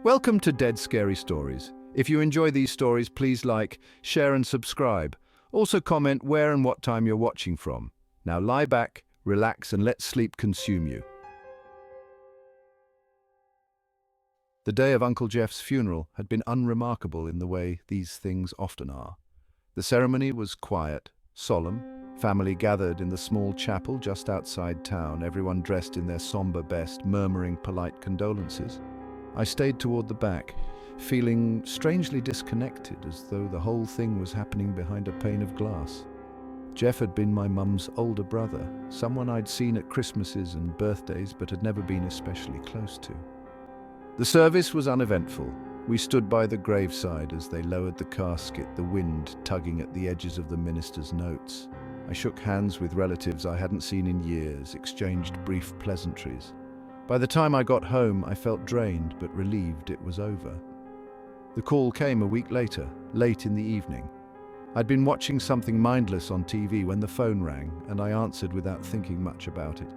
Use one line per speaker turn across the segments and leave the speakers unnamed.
Welcome to Dead Scary Stories. If you enjoy these stories, please like, share and subscribe. Also comment where and what time you're watching from. Now lie back, relax and let sleep consume you. The day of Uncle Jeff's funeral had been unremarkable in the way these things often are. The ceremony was quiet, solemn. Family gathered in the small chapel just outside town, everyone dressed in their somber best, murmuring polite condolences. I stayed toward the back, feeling strangely disconnected, as though the whole thing was happening behind a pane of glass. Jeff had been my mum's older brother, someone I'd seen at Christmases and birthdays but had never been especially close to. The service was uneventful. We stood by the graveside as they lowered the casket, the wind tugging at the edges of the minister's notes. I shook hands with relatives I hadn't seen in years, exchanged brief pleasantries. By the time I got home, I felt drained but relieved it was over. The call came a week later, late in the evening. I'd been watching something mindless on TV when the phone rang, and I answered without thinking much about it.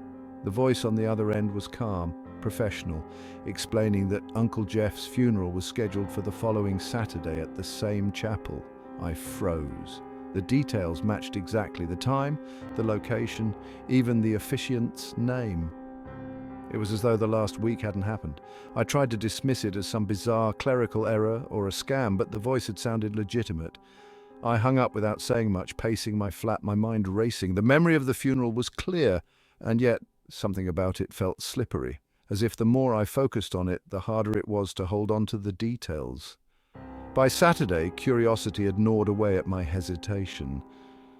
The voice on the other end was calm, professional, explaining that Uncle Jeff's funeral was scheduled for the following Saturday at the same chapel. I froze. The details matched exactly: the time, the location, even the officiant's name. It was as though the last week hadn't happened. I tried to dismiss it as some bizarre clerical error or a scam, but the voice had sounded legitimate. I hung up without saying much, pacing my flat, my mind racing. The memory of the funeral was clear, and yet something about it felt slippery, as if the more I focused on it, the harder it was to hold on to the details. By Saturday, curiosity had gnawed away at my hesitation.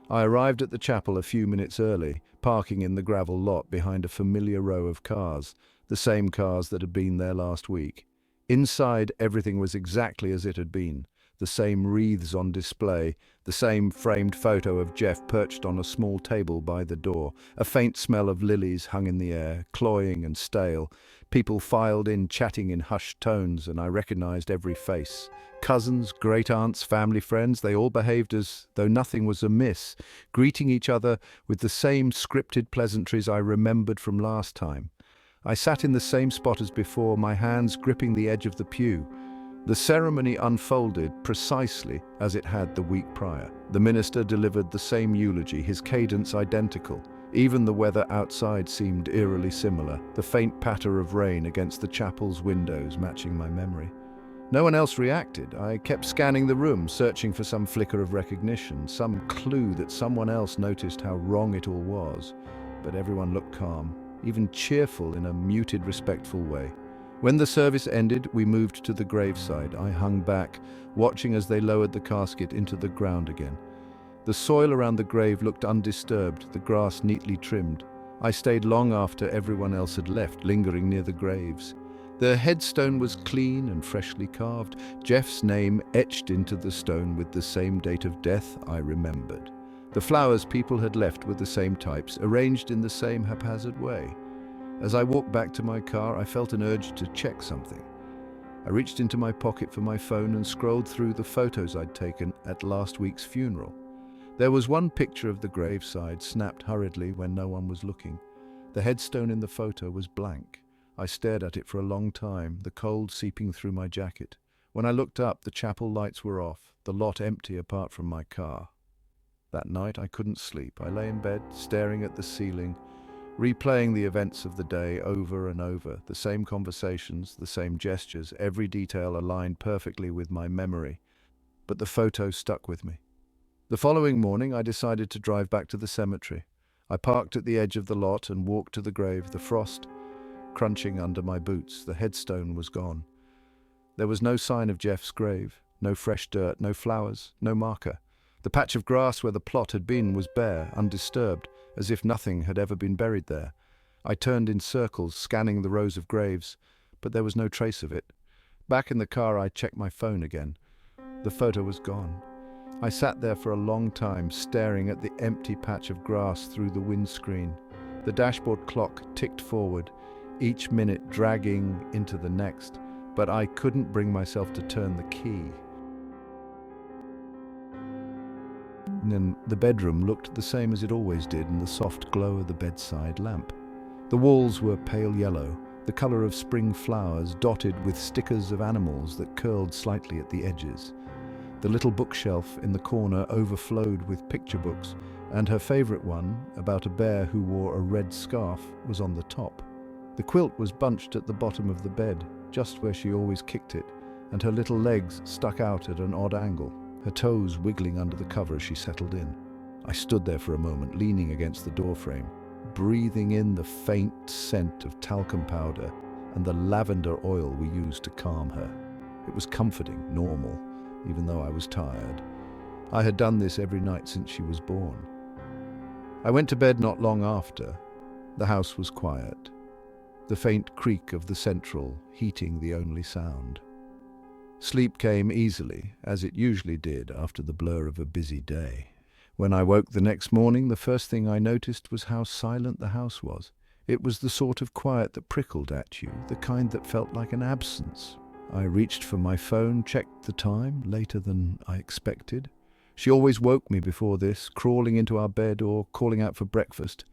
I arrived at the chapel a few minutes early, parking in the gravel lot behind a familiar row of cars, the same cars that had been there last week. Inside, everything was exactly as it had been. The same wreaths on display, the same framed photo of Jeff perched on a small table by the door. A faint smell of lilies hung in the air, cloying and stale. People filed in, chatting in hushed tones, and I recognized every face. Cousins, great-aunts, family friends, they all behaved as though nothing was amiss, greeting each other with the same scripted pleasantries I remembered from last time. I sat in the same spot as before, my hands gripping the edge of the pew. The ceremony unfolded precisely as it had the week prior. The minister delivered the same eulogy, his cadence identical. Even the weather outside seemed eerily similar, the faint patter of rain against the chapel's windows matching my memory. No one else reacted. I kept scanning the room, searching for some flicker of recognition, some clue that someone else noticed how wrong it all was. But everyone looked calm, even cheerful in a muted, respectful way. When the service ended, we moved to the graveside. I hung back, watching as they lowered the casket into the ground again. The soil around the grave looked undisturbed, the grass neatly trimmed. I stayed long after everyone else had left, lingering near the graves. The headstone was clean and freshly carved, Jeff's name etched into the stone with the same date of death I remembered. The flowers people had left were the same types, arranged in the same haphazard way. As I walked back to my car, I felt an urge to check something. I reached into my pocket for my phone and scrolled through the photos I'd taken at last week's funeral. There was one picture of the graveside, snapped hurriedly when no one was looking. The headstone in the photo was blank. I stared at it for a long time, the cold seeping through my jacket. When I looked up, the chapel lights were off, the lot empty apart from my car. That night I couldn't sleep. I lay in bed, staring at the ceiling, replaying the events of the day over and over, the same conversations, the same gestures, every detail aligned perfectly with my memory. But the photo stuck with me. The following morning I decided to drive back to the cemetery. I parked at the edge of the lot and walked to the grave, the frost crunching under my boots. The headstone was gone. There was no sign of Jeff's grave, no fresh dirt, no flowers, no marker. The patch of grass where the plot had been was bare, undisturbed, as if nothing had ever been buried there. I turned in circles, scanning the rows of graves, but there was no trace of it. Back in the car, I checked my phone again. The photo was gone. I sat there for a long time, staring at the empty patch of grass through the windscreen. The dashboard clock ticked forward, each minute dragging into the next, but I couldn't bring myself to turn the key. And the bedroom looked the same as it always did in the soft glow of the bedside lamp. The walls were pale yellow, the color of spring flowers dotted with stickers of animals that curled slightly at the edges. The little bookshelf in the corner overflowed with picture books, and her favorite one, about a bear who wore a red scarf, was on the top. The quilt was bunched at the bottom of the bed, just where she always kicked it, and her little legs stuck out at an odd angle, her toes wiggling under the cover as she settled in. I stood there for a moment, leaning against the doorframe, breathing in the faint scent of talcum powder and the lavender oil we used to calm her. It was comforting, normal, even though I was tired. I had done this every night since she was born. I went to bed not long after. The house was quiet, the faint creak of the central heating the only sound. Sleep came easily, as it usually did after the blur of a busy day. When I woke the next morning, the first thing I noticed was how silent the house was. It was the sort of quiet that prickled at you, the kind that felt like an absence. I reached for my phone, checked the time, later than I expected. She always woke me before this, crawling into our bed or calling out for breakfast.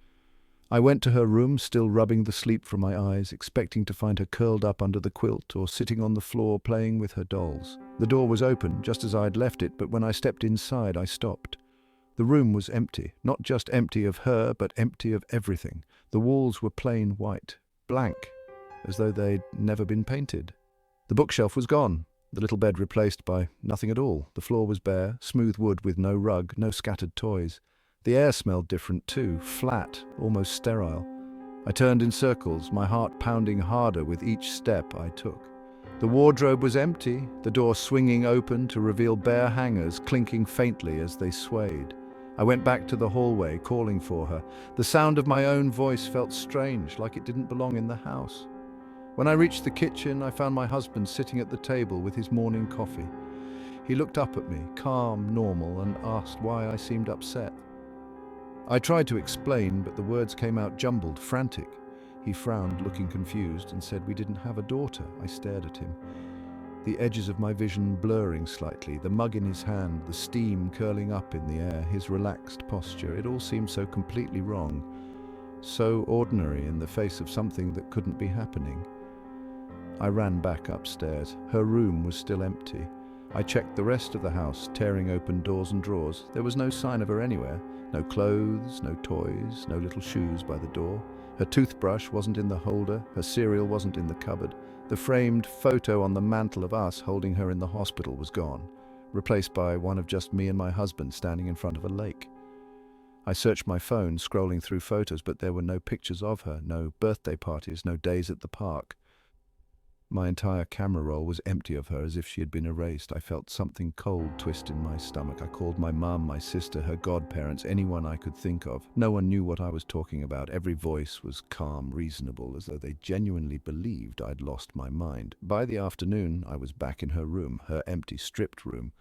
I went to her room, still rubbing the sleep from my eyes, expecting to find her curled up under the quilt or sitting on the floor playing with her dolls. The door was open, just as I had left it, but when I stepped inside, I stopped. The room was empty, not just empty of her, but empty of everything. The walls were plain white, blank, as though they'd never been painted. The bookshelf was gone, the little bed replaced by nothing at all. The floor was bare, smooth wood with no rug, no scattered toys. The air smelled different too, flat, almost sterile. I turned in circles, my heart pounding harder with each step I took. The wardrobe was empty, the door swinging open to reveal bare hangers clinking faintly as they swayed. I went back to the hallway, calling for her. The sound of my own voice felt strange, like it didn't belong in the house. When I reached the kitchen, I found my husband sitting at the table with his morning coffee. He looked up at me, calm, normal, and asked why I seemed upset. I tried to explain, but the words came out jumbled, frantic. He frowned, looking confused, and said we didn't have a daughter. I stared at him, the edges of my vision blurring slightly, the mug in his hand, the steam curling up in the air, his relaxed posture. It all seemed so completely wrong, so ordinary in the face of something that couldn't be happening. I ran back upstairs. Her room was still empty. I checked the rest of the house, tearing open doors and drawers. There was no sign of her anywhere. No clothes, no toys, no little shoes by the door. Her toothbrush wasn't in the holder, her cereal wasn't in the cupboard. The framed photo on the mantel of us holding her in the hospital was gone, replaced by one of just me and my husband standing in front of a lake. I searched my phone, scrolling through photos, but there were no pictures of her, no birthday parties, no days at the park. My entire camera roll was empty of her, as if she had been erased. I felt something cold twist in my stomach. I called my mum, my sister, her godparents, anyone I could think of. No one knew what I was talking about. Every voice was calm, reasonable, as though they genuinely believed I'd lost my mind. By the afternoon, I was back in her room, her empty, stripped room,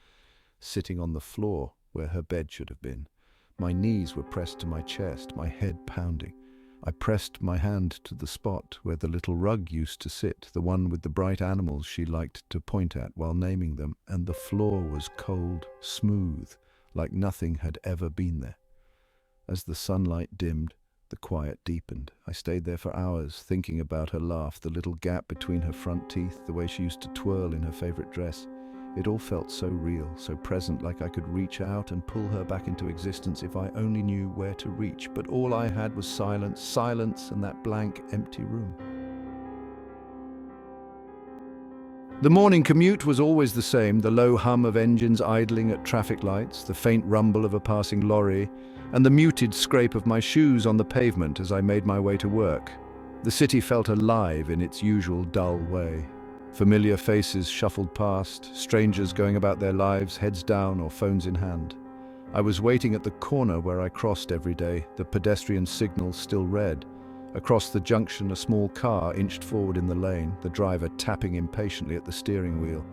sitting on the floor where her bed should have been. My knees were pressed to my chest, my head pounding. I pressed my hand to the spot where the little rug used to sit, the one with the bright animals she liked to point at while naming them, and the floor was cold, smooth, like nothing had ever been there. As the sunlight dimmed, the quiet deepened. I stayed there for hours, thinking about her laugh, the little gap between her front teeth, the way she used to twirl in her favorite dress. It all felt so real, so present, like I could reach out and pull her back into existence if I only knew where to reach. But all I had was silence, and that blank, empty room. The morning commute was always the same, the low hum of engines idling at traffic lights, the faint rumble of a passing lorry, and the muted scrape of my shoes on the pavement as I made my way to work. The city felt alive in its usual dull way. Familiar faces shuffled past, strangers going about their lives, heads down or phones in hand. I was waiting at the corner where I crossed every day, the pedestrian signal still red. Across the junction, a small car inched forward in the lane, the driver tapping impatiently at the steering wheel.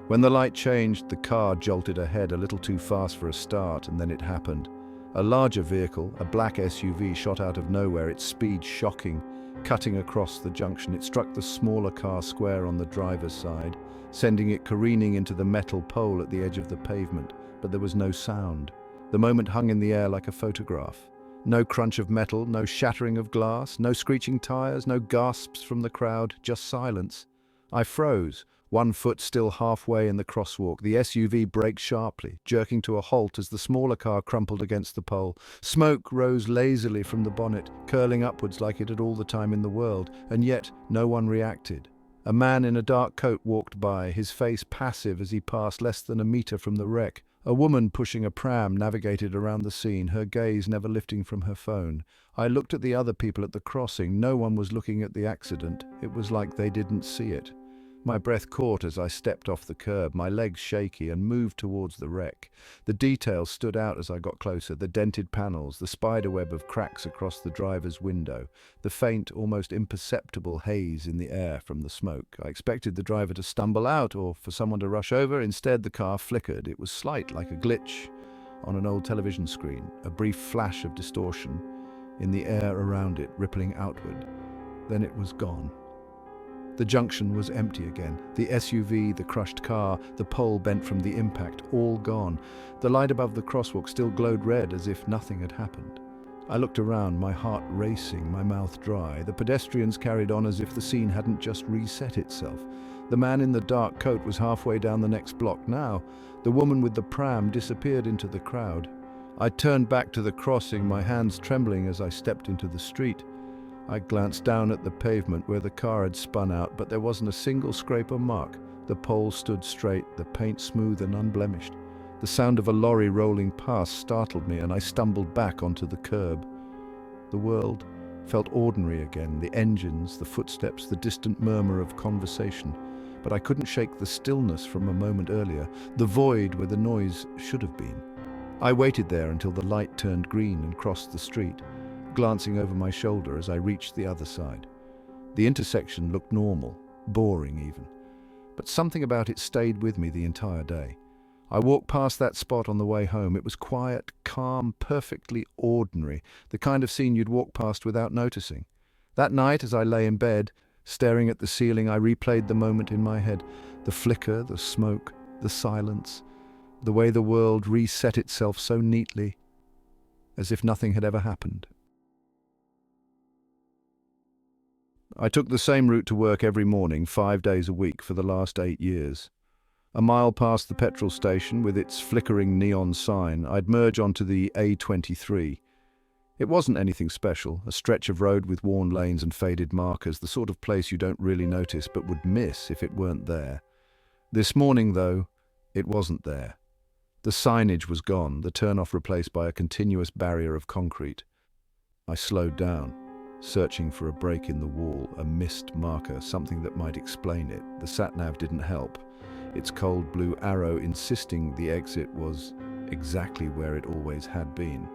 When the light changed, the car jolted ahead a little too fast for a start, and then it happened. A larger vehicle, a black SUV, shot out of nowhere, its speed shocking. Cutting across the junction, it struck the smaller car square on the driver's side, sending it careening into the metal pole at the edge of the pavement, but there was no sound. The moment hung in the air like a photograph. No crunch of metal, no shattering of glass, no screeching tires, no gasps from the crowd, just silence. I froze, one foot still halfway in the crosswalk. The SUV braked sharply, jerking to a halt as the smaller car crumpled against the pole. Smoke rose lazily from the bonnet, curling upwards like it had all the time in the world, and yet no one reacted. A man in a dark coat walked by, his face passive as he passed less than a meter from the wreck. A woman pushing a pram navigated around the scene, her gaze never lifting from her phone. I looked at the other people at the crossing. No one was looking at the accident. It was like they didn't see it. My breath caught as I stepped off the curb, my legs shaky, and moved towards the wreck. The details stood out as I got closer, the dented panels, the spiderweb of cracks across the driver's window, the faint, almost imperceptible haze in the air from the smoke. I expected the driver to stumble out or for someone to rush over. Instead, the car flickered. It was slight, like a glitch on an old television screen, a brief flash of distortion in the air around it, rippling outward. Then it was gone. The junction was empty again. The SUV, the crushed car, the pole bent from the impact, all gone. The light above the crosswalk still glowed red as if nothing had happened. I looked around, my heart racing, my mouth dry. The pedestrians carried on as if the scene hadn't just reset itself. The man in the dark coat was halfway down the next block now. The woman with the pram disappeared into the crowd. I turned back to the crossing, my hands trembling as I stepped into the street. I glanced down at the pavement where the car had spun out, but there wasn't a single scrape or mark. The pole stood straight, the paint smooth and unblemished. The sound of a lorry rolling past startled me, and I stumbled back onto the curb. The world felt ordinary again, the engines, the footsteps, the distant murmur of conversation. But I couldn't shake the stillness from a moment earlier, the void where the noise should have been. I waited there until the light turned green and crossed the street, glancing over my shoulder as I reached the other side. The intersection looked normal, boring even, but something about it stayed with me the entire day. I walked past that spot on the way home. It was quiet, calm, perfectly ordinary, the kind of scene you'd walk past without noticing. That night, as I lay in bed, staring at the ceiling, I replayed the moment in my head. The flicker, the smoke, the silence, the way the world reset itself so neatly, as if nothing had ever happened. I took the same route to work every morning, 5 days a week for the last 8 years. A mile past the petrol station with its flickering neon sign, I'd merge onto the A23. It wasn't anything special, a stretch of road with worn lanes and faded markers, the sort of place you don't really notice but would miss if it weren't there. This morning, though, it wasn't there. The signage was gone, the turnoff replaced by a continuous barrier of concrete. I slowed down, searching for a break in the wall, a missed marker, something that might explain it. The sat-nav didn't help, its cold blue arrow insisting the exit was exactly where it always had been.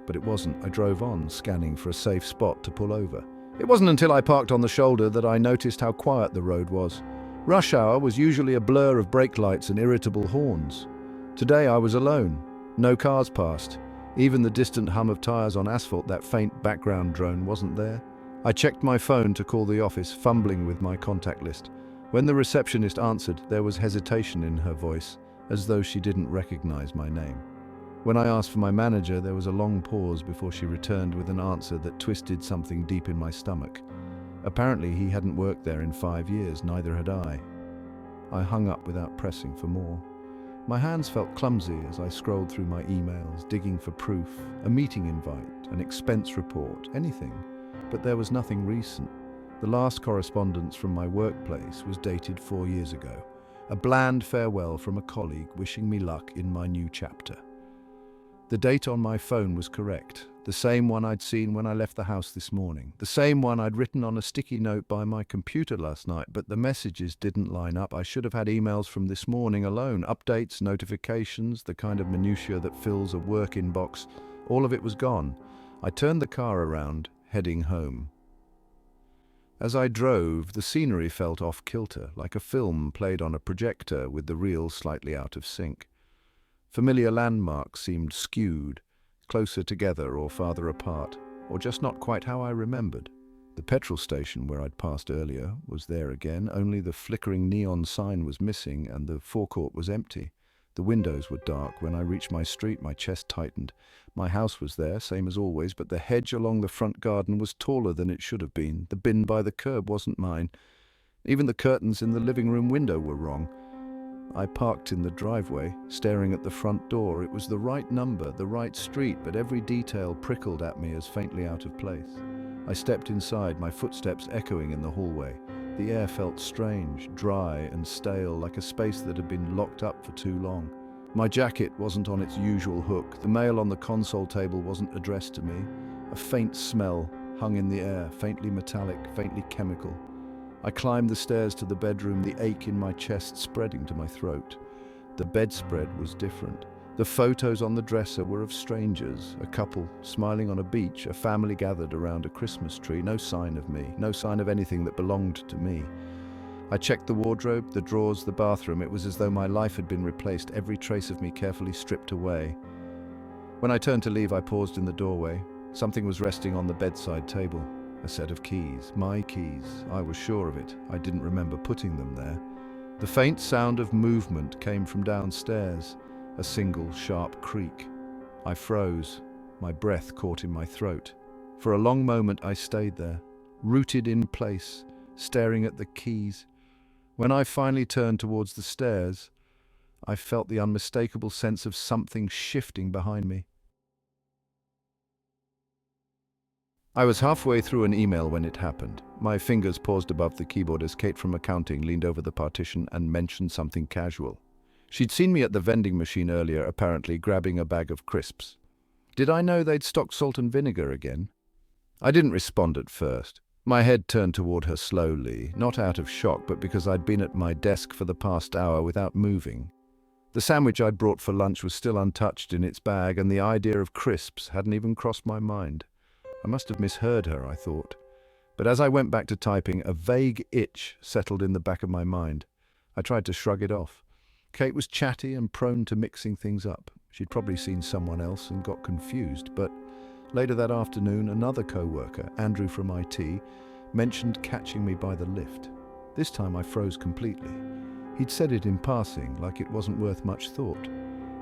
But it wasn't. I drove on, scanning for a safe spot to pull over. It wasn't until I parked on the shoulder that I noticed how quiet the road was. Rush hour was usually a blur of brake lights and irritable horns. Today I was alone. No cars passed. Even the distant hum of tires on asphalt, that faint background drone, wasn't there. I checked my phone to call the office, fumbling with my contact list. When the receptionist answered, there was hesitation in her voice, as though she didn't recognize my name. When I asked for my manager, there was a long pause before she returned with an answer that twisted something deep in my stomach. Apparently he hadn't worked there in 5 years, neither had I. I hung up without pressing for more. My hands felt clumsy as I scrolled through my emails, digging for proof, a meeting invite, an expense report, anything. But there was nothing recent. The last correspondence from my workplace was dated 4 years ago. A bland farewell from a colleague wishing me luck in my new chapter. The date on my phone was correct, the same one I'd seen when I left the house this morning, the same one I'd written on a sticky note by my computer last night, but the messages didn't line up. I should have had emails from this morning alone, updates, notifications, the kind of minutiae that fills a work inbox. All of it was gone. I turned the car around, heading home. As I drove, the scenery felt off-kilter, like a film played on a projector with the reel slightly out of sync. Familiar landmarks seemed skewed, closer together or farther apart, or just not quite how I remembered. The petrol station where I'd passed earlier was there again, only the flickering neon sign was missing and the forecourt was empty. The windows were dark. When I reached my street, my chest tightened. My house was there, same as always, but the hedge along the front garden was taller than it should have been. The bin by the curb wasn't mine. Even the curtains in the living room window were wrong. I parked in the driveway, staring at the front door. It was the right number, the right street, but every detail prickled at me as faintly out of place. I stepped inside, my footsteps echoing in the hallway. The air felt strange, dry and stale, like a space that had been locked up for too long. My jacket wasn't on its usual hook. The mail on the console table wasn't addressed to me. A faint smell hung in the air, faintly metallic, faintly chemical. I climbed the stairs to the bedroom, the ache in my chest spreading to my throat. The bedspread was different. The photos on the dresser were of strangers, a couple smiling on a beach, a family gathered around a Christmas tree. No sign of me, no sign of anything that belonged to me. I checked the wardrobe, the drawers, the bathroom. It was as though my life had been replaced, every trace of me carefully stripped away. When I turned to leave, I paused in the doorway. Something was resting on the bedside table. A set of keys. My keys. I was sure of it. I didn't remember putting them there. The faint sound of movement came from downstairs. A single, sharp creak. I froze. My breath caught in my throat. For a long moment I stayed there, rooted in place, staring at the keys. When I finally turned towards the stairs, I felt the unmistakable sense of something shifting behind me. I was halfway through an email when it happened. My fingers paused above the keyboard as Kate from accounting leaned over the partition and mentioned something casual. She'd seen me at the vending machine earlier, apparently grabbing a bag of crisps. Did I know they'd stocked salt and vinegar again? I didn't respond at first. My head turned toward her slowly, not out of shock, but because I'd been at my desk for the past hour without moving. The sandwich I'd brought for lunch was still untouched in its bag, and the idea of crisps hadn't even crossed my mind. I must have misheard her, I thought. But as I went back to typing, a vague itch settled in the back of my mind. I tried to shrug it off. Kate was chatty and prone to mixing things up. She'd probably seen someone else and got confused, but later that afternoon, another co-worker, Andrew from IT, mentioned catching me by the lift. This time I froze completely. He'd said it in passing, like it wasn't worth much thought.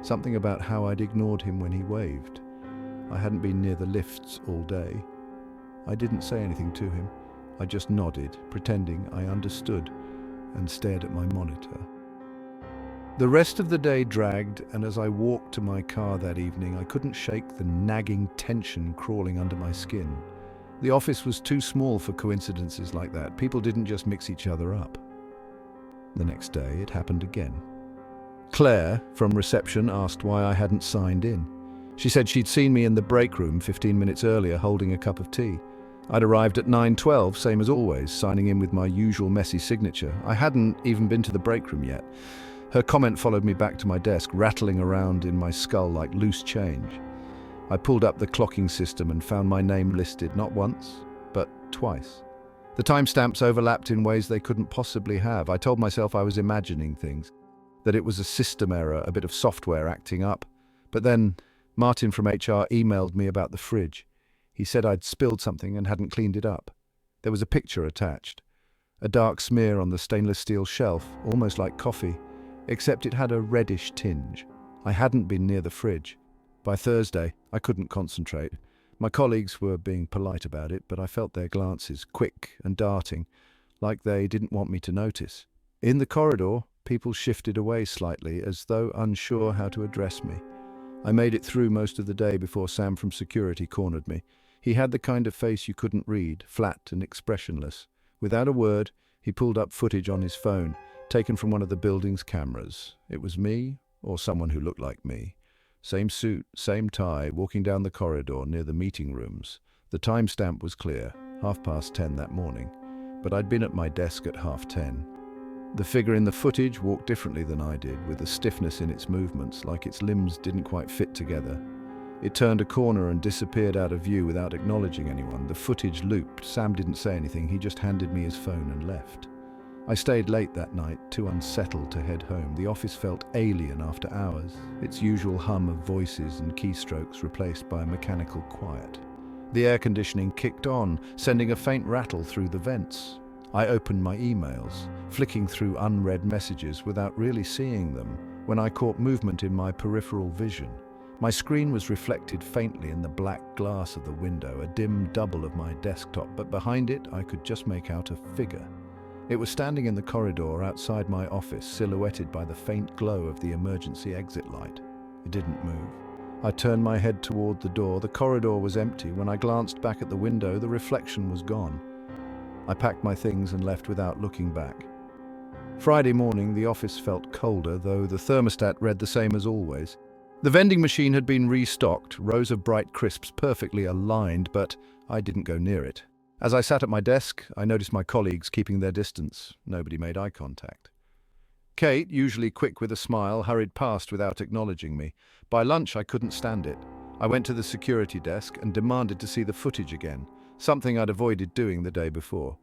Something about how I'd ignored him when he waved. I hadn't been near the lifts all day. I didn't say anything to him. I just nodded, pretending I understood, and stared at my monitor. The rest of the day dragged, and as I walked to my car that evening, I couldn't shake the nagging tension crawling under my skin. The office was too small for coincidences like that. People didn't just mix each other up. The next day, it happened again. Claire, from reception, asked why I hadn't signed in. She said she'd seen me in the break room 15 minutes earlier holding a cup of tea. I'd arrived at 9:12, same as always, signing in with my usual messy signature. I hadn't even been to the break room yet. Her comment followed me back to my desk, rattling around in my skull like loose change. I pulled up the clocking system and found my name listed not once, but twice. The timestamps overlapped in ways they couldn't possibly have. I told myself I was imagining things, that it was a system error, a bit of software acting up. But then Martin from HR emailed me about the fridge. He said I'd spilled something and hadn't cleaned it up. There was a picture attached. A dark smear on the stainless steel shelf, almost like coffee, except it had a reddish tinge. I hadn't been near the fridge. By Thursday, I couldn't concentrate. My colleagues were being polite about it, but I felt their glances, quick and darting, like they didn't want me to notice. In the corridor, people shifted away slightly, as though unsure how to address me. I made it through most of the day before Sam from security cornered me. He had the kind of face you couldn't read, flat and expressionless. Without a word, he pulled up footage on his phone, taken from one of the building's cameras. It was me, or someone who looked like me. Same suit, same tie, walking down the corridor near the meeting rooms. The timestamp was clear, 10:30 that morning, but I'd been at my desk at 10:30. The figure in the footage walked differently than I did, with a stiffness in its movements, like its limbs didn't quite fit together. It turned a corner and disappeared out of view without acknowledging anyone. The footage looped. Sam didn't say anything, he just handed me his phone and left. I stayed late that night, too unsettled to head home. The office felt alien after hours, its usual hum of voices and keystrokes replaced by a mechanical quiet. The air conditioning kicked on, sending a faint rattle through the vents. I opened my emails, flicking through unread messages without really seeing them. when I caught movement in my peripheral vision. My screen was reflected faintly in the black glass of the window, a dim double of my desktop, but behind it I could just make out a figure. It was standing in the corridor outside my office, silhouetted by the faint glow of the emergency exit light. It didn't move. I turned my head toward the door. The corridor was empty. When I glanced back at the window, the reflection was gone. I packed my things and left without looking back. Friday morning, the office felt colder, though the thermostat read the same as always. The vending machine had been restocked, rows of bright crisps perfectly aligned, but I didn't go near it. As I sat at my desk, I noticed my colleagues keeping their distance. Nobody made eye contact. Kate, usually quick with a smile, hurried past without acknowledging me. By lunch, I couldn't stand it. I went to the security desk and demanded to see the footage again, something I'd avoided doing the day before.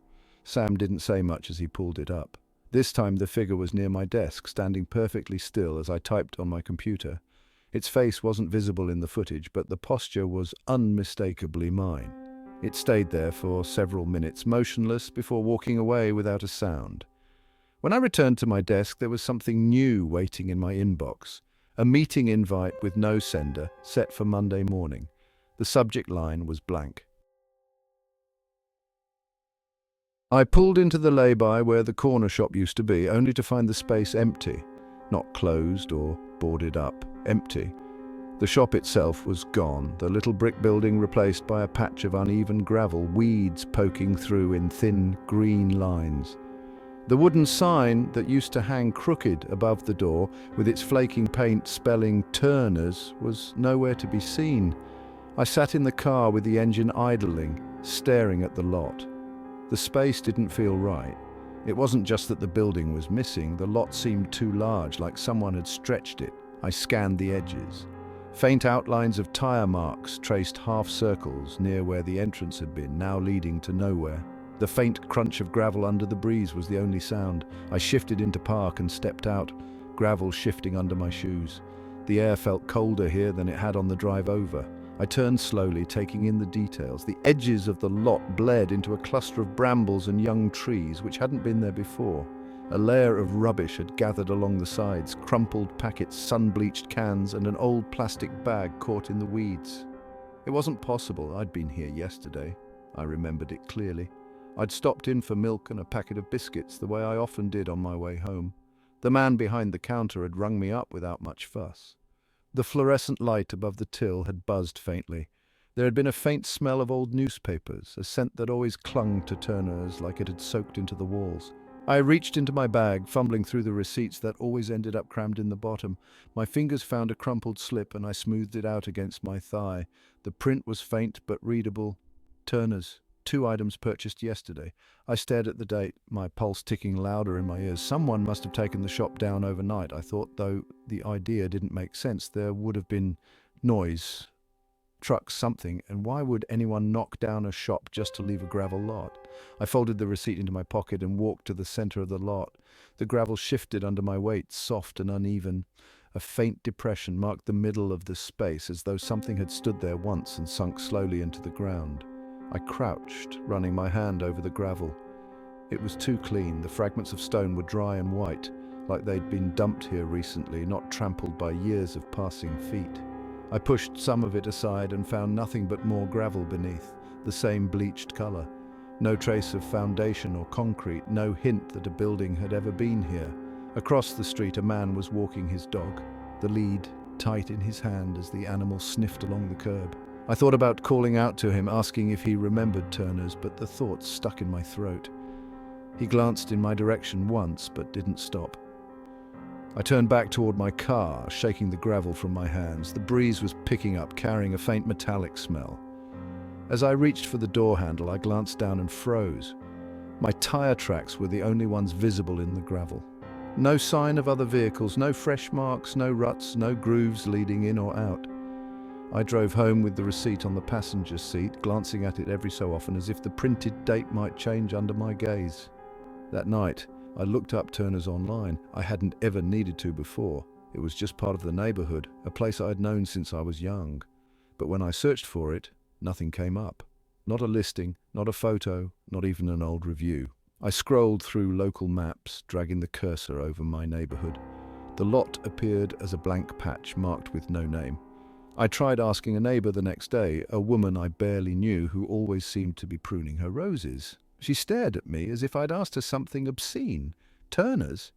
Sam didn't say much as he pulled it up. This time the figure was near my desk, standing perfectly still as I typed on my computer. Its face wasn't visible in the footage, but the posture was unmistakably mine. It stayed there for several minutes, motionless, before walking away without a sound. When I returned to my desk, there was something new waiting in my inbox. A meeting invite with no sender, set for Monday morning. The subject line was blank. I pulled into the lay-by where the corner shop used to be, only to find the space empty. Not closed or boarded up, empty. The shop itself was gone, the little brick building replaced by a patch of uneven gravel, weeds poking through in thin green lines. The wooden sign that used to hang crooked above the door, with its flaking paint spelling Turner's, was nowhere to be seen. I sat in the car with the engine idling, staring at the lot. The space didn't feel right. It wasn't just that the building was missing, the lot seemed too large, like someone had stretched it. I scanned the edges. Faint outlines of tire marks traced half circles near where the entrance had been, now leading to nowhere. The faint crunch of gravel under the breeze was the only sound. I shifted into park and stepped out, gravel shifting under my shoes. The air felt colder here than it had on the drive over. I turned slowly, taking in the details. The edges of the lot bled into a cluster of brambles and young trees which hadn't been there before. A layer of rubbish had gathered along the sides, crumpled packets, sun-bleached cans, and an old plastic bag caught in the weeds. It wasn't possible. I'd been here yesterday. I remembered it clearly. I'd stopped in for milk and a packet of biscuits, the way I often did on my way home. The man behind the counter had rung me up without much fuss. The fluorescent light above the till had buzzed faintly. There had been a faint smell of old newspapers, a scent that always clung to Turner's like it had soaked into the walls. I reached into my bag, fumbling through the receipts that always ended up crammed in the bottom. My fingers found a crumpled slip and I smoothed it out against my thigh. The print was faint but readable. Turner's. 2 items purchased yesterday. I stared at the date, my pulse ticking louder in my ears. Someone must have taken the shop down overnight, I thought, though the idea didn't make sense. There would have been noise, trucks, something, and why would anyone knock down a shop just to leave a gravel lot? I folded the receipt into my pocket and walked to the center of the lot. The gravel shifted under my weight, soft and uneven. A faint depression marked the middle of the space, as though something had stood there once and sunk slowly into the ground. I crouched, running my hand over the gravel. It was too clean. The fragments of stone were dry and white, like they'd been dumped here recently, not trampled by years of passing feet. I pushed some of it aside and found nothing but more gravel beneath, the same bleached color. No trace of foundation or concrete, no hint that a building had ever been here. Across the street, a man was walking his dog, the lead tight in his hand as the animal sniffed along the curb. I thought about calling out to him, asking if he remembered Turner's, but the thought stuck in my throat. He glanced in my direction once, but didn't stop. I turned back toward my car, shaking the gravel from my hands. The breeze was picking up, carrying a faint metallic smell. As I reached for the door handle, I glanced down and froze. My tire tracks were the only ones visible in the gravel. No sign of other vehicles, no fresh marks, no ruts, no grooves leading in or out. I drove home with the receipt on the passenger seat, glancing at it every so often as if the printed date might change under my gaze. That night, I looked up Turner's online. I hadn't ever needed to before. It was just part of the neighborhood, a place I'd known since I was young. But when I searched for it, nothing came up. Not a listing, not a photo, not even an old review. I scrolled through local maps, dragging the cursor over my neighborhood. The lot appeared as a blank patch marked with no name. I tried asking a neighbour the next day, a woman I barely knew who always seemed to be pruning her roses. She stared at me as if I'd asked her something obscene. Turner's?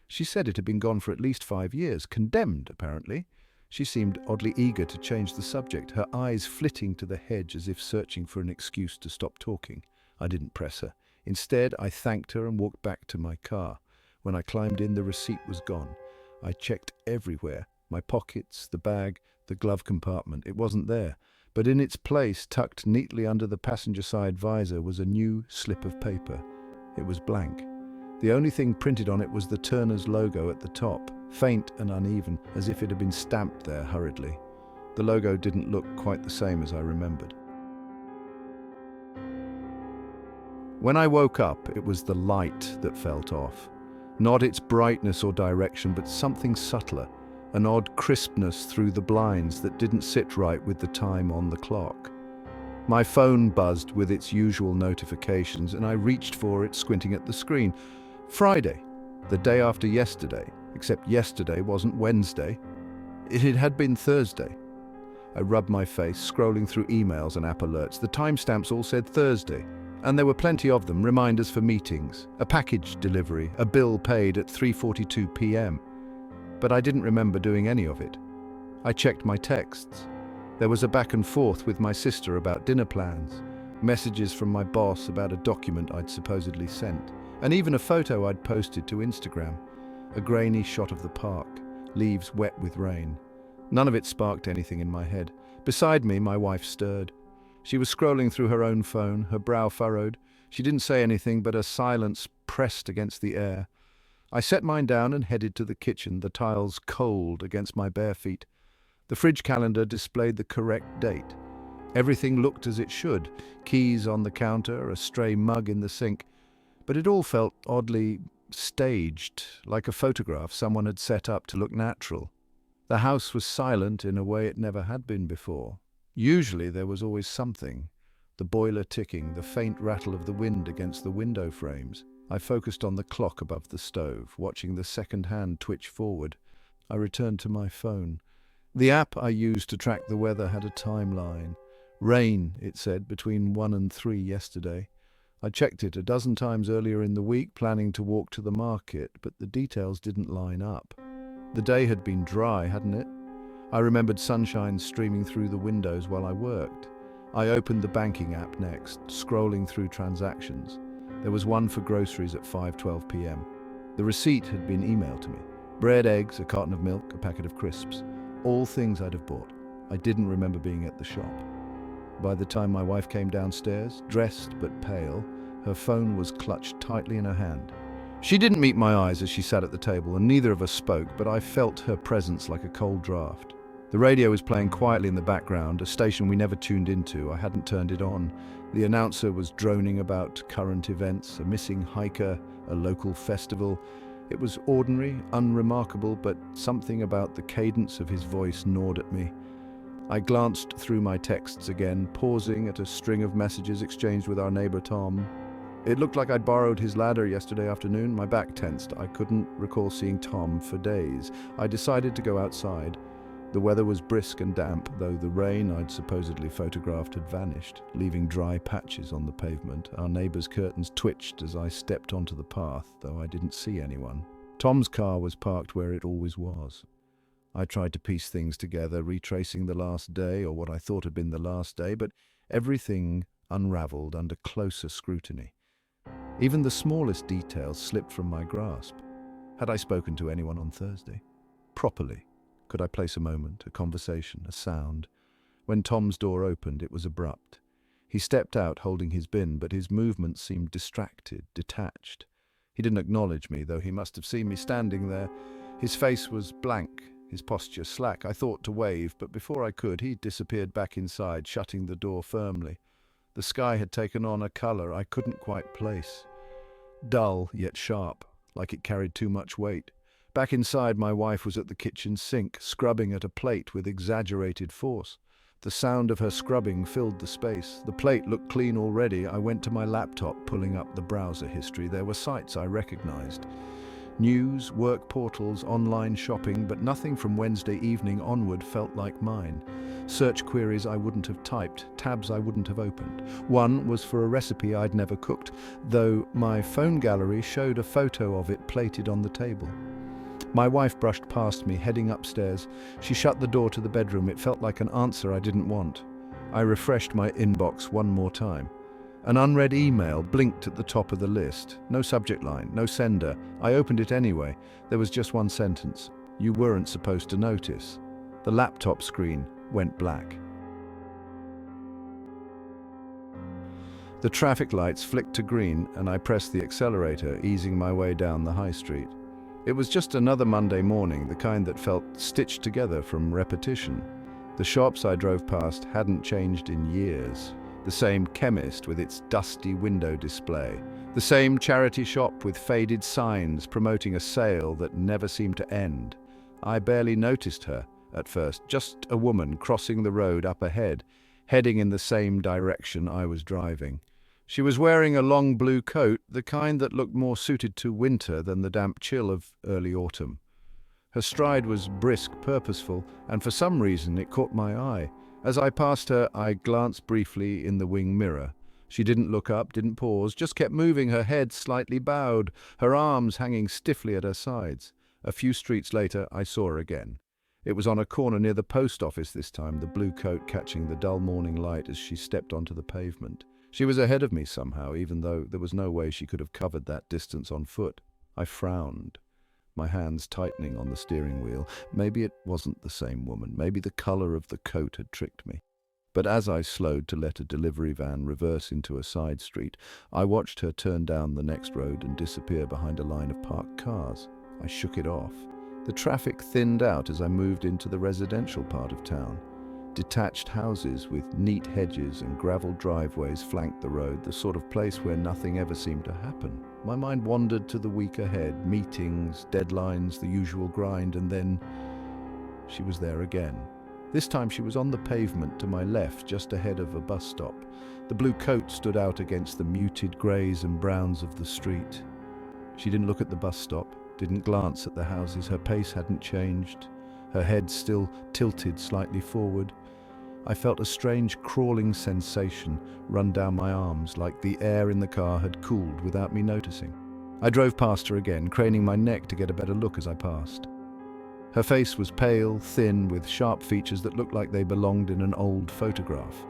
She said it had been gone for at least 5 years, condemned, apparently. She seemed oddly eager to change the subject, her eyes flitting to the hedge as if searching for an excuse to stop talking. I didn't press her. Instead, I thanked her and walked back to my car. When I climbed in, the receipt was gone. I checked everywhere, my pockets, the bag, the glove compartment. It wasn't there. But in its place, tucked neatly under the passenger side visor, was a new slip of paper. It was blank. The only thing printed on it was the Turner's logo at the top, faint and uneven, as if it had been stamped there hurriedly. The logo didn't look quite the same as I remembered. When I woke up, it was the light that felt off. Not its brightness or direction, but something subtler, an odd crispness through the blinds that didn't sit right with the time on the clock. My phone buzzed with its usual notifications, and I reached for it, squinting at the screen. Friday, the day after yesterday, except yesterday wasn't Wednesday. It had been Thursday. I rubbed my face, scrolling through emails and app alerts. The timestamps all said Thursday, and there were plenty of them, reminders for meetings, a package delivery, a bill paid at 3:42 p.m. But I didn't remember doing any of it. I checked my texts. There was a back and forth with my sister about dinner plans, messages from my boss about a document I'd supposedly sent, and even a photo I'd posted to Instagram. A grainy shot of the park, leaves wet with rain. None of it sparked anything in my head. Beside me, my wife stirred. She was scrolling through her own phone, her brow furrowed. She didn't say anything, but her silence pressed against the air. I set mine down and headed to the kitchen, the tiles cold against my bare feet. The fridge calendar displayed the correct date. Everything looked as it should, keys on the counter, a stray mug in the sink. But it all felt oddly staged, like a photograph someone had set up to look natural. The house was silent in a way it never had been before. Usually there was always something. The boiler ticking, the faint rattle of the wind against the window frames. I focused on the clock above the stove, watching the second hand twitch forward. I returned to my phone. The app I used to track the weather had a timeline. Rain, it said, between 1 and 3 yesterday. I checked it a dozen times earlier in the week, planning to walk to the market, but the details didn't line up. The day had been dry, hadn't it? I remembered sunshine streaming through the windows while I worked. I opened the banking app next, scrolling through transactions. There was one for groceries at 5:12 p.m. The receipt had been emailed to me. Bread, eggs, a carton of milk, a packet of crisps. All things I'd have bought. I didn't remember being at the shop. By the time my wife came downstairs, dressed but pale, her phone was clutched tightly in her hand. She didn't meet my eyes as she sat at the table, and neither of us spoke, but I felt her presence like a cold draft. The radio was playing quietly in the background, a station we never tuned into. I hadn't turned it on. The announcer was droning about current events, a missing hiker, a local festival. It was ordinary, unremarkable, but something about the cadence of his voice gnawed at me. I glanced through my texts again, pausing at a string of messages exchanged with our neighbor Tom. It looked like I'd borrowed his ladder yesterday afternoon. My back tensed. I couldn't recall seeing Tom for days. I decided to go outside. The weather was brisk and damp, though the rain I'd supposedly photographed had vanished, leaving dry patches on the pavement. Our neighbor's curtains twitched as I stepped onto the path, though I didn't see anyone. Tom's car was parked where it always was. I tried to piece things together, retracing the last day, or what I thought had been the last day, but everything unraveled under closer scrutiny. Even the smallest details slipped from my grasp. Had I spoken to anyone on Thursday? Properly? Could I place a moment, a conversation, a sound? When Tom's door opened, it was abrupt. He stepped out holding his bin, but his movements seemed distracted, detached. He didn't acknowledge me, though he must have seen me standing there. His face was blank, his posture slack. I thought to wave, but before I could, he disappeared back inside, shutting the door firmly. The sky had taken on a color I couldn't quite place. Dull, yet sharp, like it carried too much weight. Back inside, my wife was at the kitchen sink, scrubbing at a plate with exaggerated force. The sound of her scrubbing filled the space. The plate looked clean already. I went to my laptop, pulling up the browser history. There were sites I recognized. News, work portals, online shopping, but nothing from Wednesday evening onward felt like mine. Search queries I wouldn't have typed, tabs I wouldn't have opened. One was for a recipe I'd never cooked, though my phone gallery showed a photo of it plated on the table. My wife brushed past me, heading upstairs. She shut the door to the bedroom. It felt like an answer I didn't want. I refreshed my inbox one more time. An unread email blinked at the top of the list. No subject line, no sender. I opened it anyway. There was just one sentence. You weren't supposed to notice. The laptop screen went black. The traffic lights flicked to green and I pressed the accelerator, easing my way down the high street. It was just another Monday morning, the kind that felt stitched together from repetition. The shops I drove past hadn't changed in years. The same chemist with its dusty window display. The same charity shop with faded signs promoting a sale that never seemed to end. I barely noticed her at first, just a woman crossing the road up ahead, heading in the same direction I was driving. She was wearing a long blue coat, the kind that looked more suited to winter than the damp chill of early autumn. Her stride was brisk, purposeful, and for some reason it caught my eye. As I passed her, I glanced briefly in the wing mirror. She didn't look up, didn't pause, just kept moving, her head slightly bowed, her arms hanging stiffly at her sides. A few streets later, I saw her again. It was on a corner near the post office this time, the blue coat catching the dull morning light as she stepped onto the pavement. She was ahead of me somehow, even though there was no way she could have covered that distance on foot. I frowned, my hands tightening on the steering wheel. Maybe it wasn't the same woman. Maybe the color of the coat had tricked me. But as I slowed to let a delivery van reverse into a side street, I watched her turn down the next road and disappear behind a line of parked cars. I shook it off. The traffic thinned out as I moved into the residential part of town. Detached houses with neat hedges and gravel driveways flanked the road, the sort of place where nothing ever seemed to happen. My mind wandered to the week ahead, meetings, deadlines, the usual grind, and then she was there again. This time she was on the pavement to my left, just ahead of a bus stop. The blue coat stood out against the muted greys and browns of the street. She didn't look at the bus stop, didn't glance at the houses. Her pace hadn't changed, her head still tilted slightly forward. I felt a strange crawling sensation run down my arms, like the air in the car had cooled without me noticing. I drove past her again, craning my neck to get a better look as I passed. Her face was pale, thin, with sharp features that looked like they belonged in an old photograph.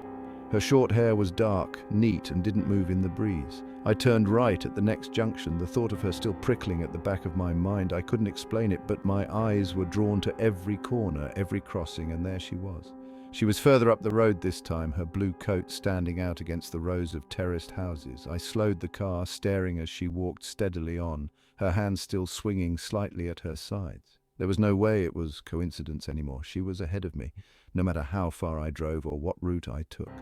Her short hair was dark, neat, and didn't move in the breeze. I turned right at the next junction, the thought of her still prickling at the back of my mind. I couldn't explain it, but my eyes were drawn to every corner, every crossing, and there she was. She was further up the road this time, her blue coat standing out against the rows of terraced houses. I slowed the car, staring as she walked steadily on, her hands still swinging slightly at her sides. There was no way it was coincidence anymore. She was ahead of me, no matter how far I drove or what route I took.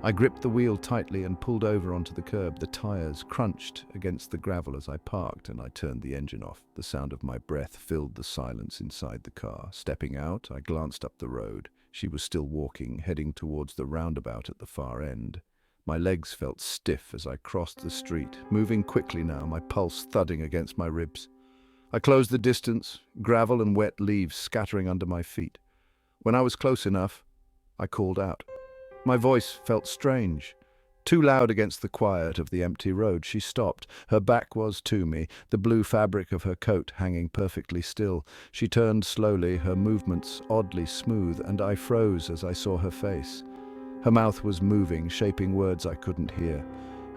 I gripped the wheel tightly and pulled over onto the curb. The tires crunched against the gravel as I parked, and I turned the engine off. The sound of my breath filled the silence inside the car. Stepping out, I glanced up the road. She was still walking, heading towards the roundabout at the far end. My legs felt stiff as I crossed the street, moving quickly now, my pulse thudding against my ribs. I closed the distance, gravel and wet leaves scattering under my feet. When I was close enough, I called out. My voice felt strange, too loud against the quiet of the empty road. She stopped. Her back was to me, the blue fabric of her coat hanging perfectly still. She turned slowly, her movements oddly smooth, and I froze as I saw her face. Her mouth was moving, shaping words I couldn't hear.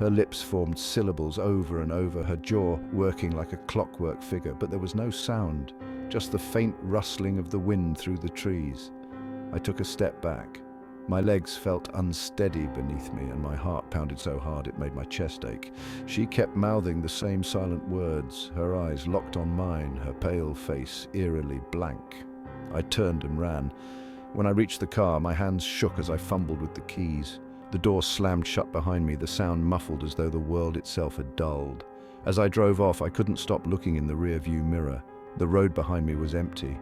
Her lips formed syllables over and over, her jaw working like a clockwork figure, but there was no sound, just the faint rustling of the wind through the trees. I took a step back. My legs felt unsteady beneath me, and my heart pounded so hard it made my chest ache. She kept mouthing the same silent words, her eyes locked on mine, her pale face eerily blank. I turned and ran. When I reached the car, my hands shook as I fumbled with the keys. The door slammed shut behind me, the sound muffled as though the world itself had dulled. As I drove off, I couldn't stop looking in the rear-view mirror. The road behind me was empty.